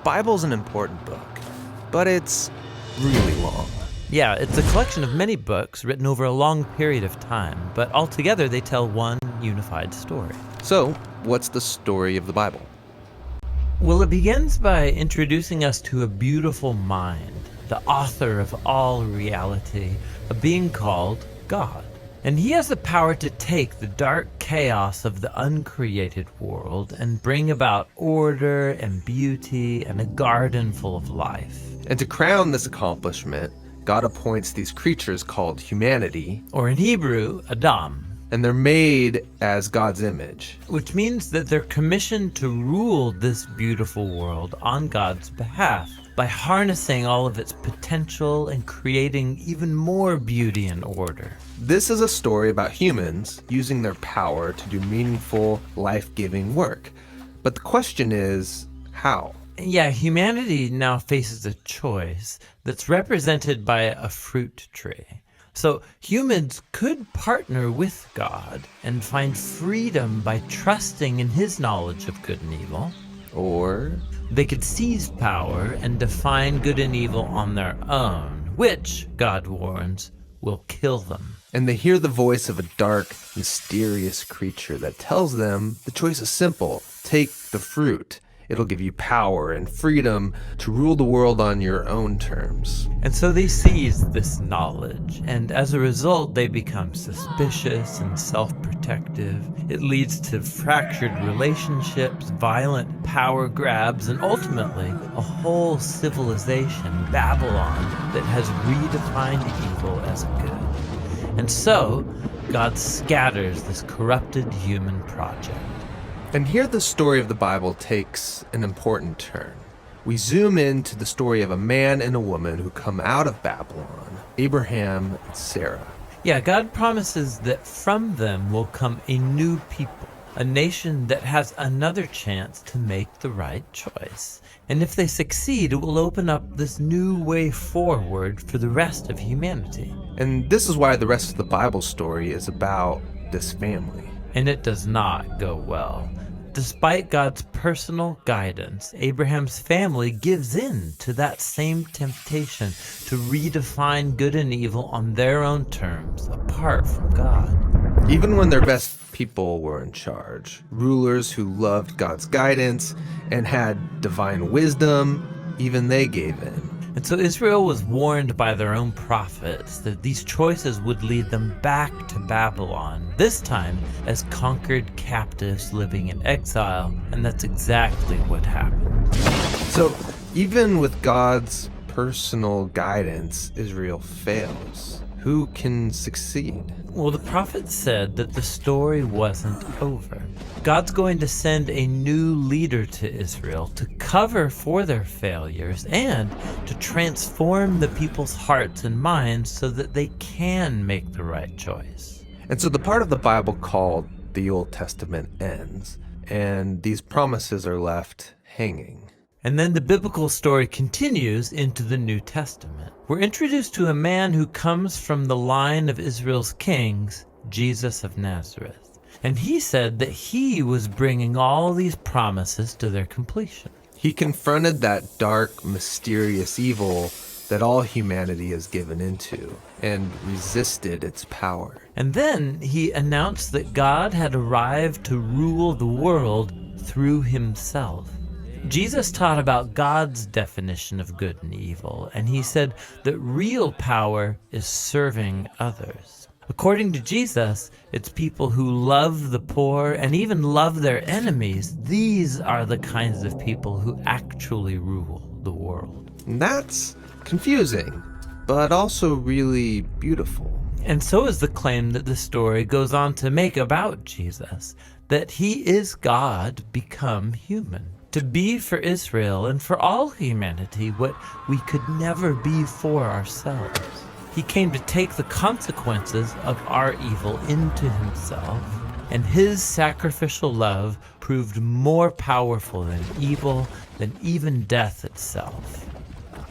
Bible's an important book, but it's really long. Yeah, it's a collection of many books written over a long period of time, but altogether they tell one unified story. So, what's the story of the Bible? Well, it begins by introducing us to a beautiful mind, the author of all reality, a being called God. And he has the power to take the dark chaos of the uncreated world and bring about order and beauty and a garden full of life. And to crown this accomplishment, God appoints these creatures called humanity, Or in Hebrew, Adam. and they're made as God's image. Which means that they're commissioned to rule this beautiful world on God's behalf by harnessing all of its potential and creating even more beauty and order. This is a story about humans using their power to do meaningful, life-giving work. But the question is, how? Yeah, humanity now faces a choice that's represented by a fruit tree. So humans could partner with God and find freedom by trusting in his knowledge of good and evil. Or They could seize power and define good and evil on their own, which, God warns, will kill them. and they hear the voice of a dark, mysterious creature that tells them the choice is simple. Take the fruit. It'll give you power and freedom to rule the world on your own terms. And so they seize this knowledge, and as a result, they become suspicious and self-protective. It leads to fractured relationships, violent power grabs, and ultimately, a whole civilization, Babylon, that has redefined evil as good. And so, God scatters this corrupted human project. And here the story of the Bible takes an important turn. We zoom into the story of a man and a woman who come out of Babylon, Abraham and Sarah. Yeah, God promises that from them will come a new people, a nation that has another chance to make the right choice. And if they succeed, it will open up this new way forward for the rest of humanity. And this is why the rest of the Bible story is about this family. And it does not go well. Despite God's personal guidance, Abraham's family gives in to that same temptation to redefine good and evil on their own terms, apart from God. Even when their best people were in charge, rulers who loved God's guidance and had divine wisdom, even they gave in. And so Israel was warned by their own prophets that these choices would lead them back to Babylon, this time as conquered captives living in exile, and that's exactly what happened. So even with God's personal guidance, Israel fails. Who can succeed? Well, the prophet said that the story wasn't over. God's going to send a new leader to Israel to cover for their failures and to transform the people's hearts and minds so that they can make the right choice. And so the part of the Bible called the Old Testament ends, and these promises are left hanging. And then the biblical story continues into the New Testament. We're introduced to a man who comes from the line of Israel's kings, Jesus of Nazareth. And he said that he was bringing all these promises to their completion. He confronted that dark, mysterious evil that all humanity is given into and resisted its power. And then he announced that God had arrived to rule the world through himself. Jesus taught about God's definition of good and evil, and he said that real power is serving others. According to Jesus, it's people who love the poor and even love their enemies. These are the kinds of people who actually rule the world. And that's confusing, but also really beautiful. And so is the claim that the story goes on to make about Jesus, that he is God become human, to be for Israel and for all humanity what we could never be for ourselves. He came to take the consequences of our evil into himself, and his sacrificial love proved more powerful than evil, than even death itself.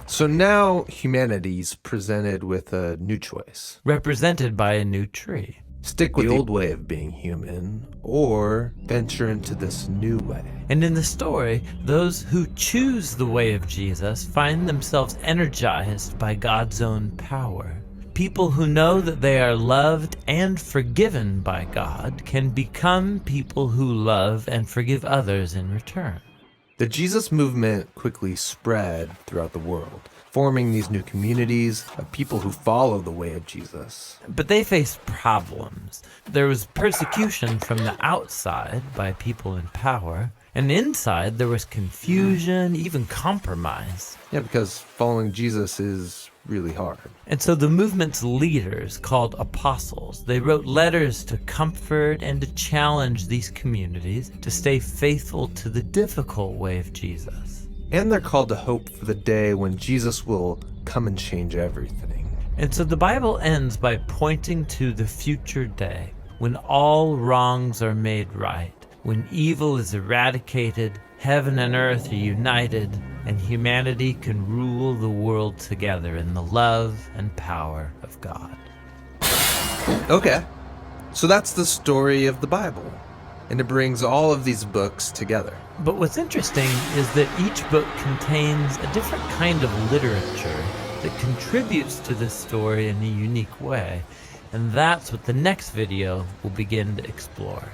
So now humanity's presented with a new choice. Represented by a new tree. Stick with the old way of being human, or venture into this new way. And in the story, those who choose the way of Jesus find themselves energized by God's own power. People who know that they are loved and forgiven by God can become people who love and forgive others in return. The Jesus movement quickly spread throughout the world, forming these new communities of people who follow the way of Jesus. But they faced problems. There was persecution from the outside by people in power, and inside there was confusion, even compromise. Yeah, because following Jesus is really hard. And so the movement's leaders, called apostles, they wrote letters to comfort and to challenge these communities to stay faithful to the difficult way of Jesus. And they're called to hope for the day when Jesus will come and change everything. And so the Bible ends by pointing to the future day when all wrongs are made right, when evil is eradicated, heaven and earth are united, and humanity can rule the world together in the love and power of God. Okay, so that's the story of the Bible, and it brings all of these books together. But what's interesting is that each book contains a different kind of literature that contributes to this story in a unique way, and that's what the next video will begin to explore.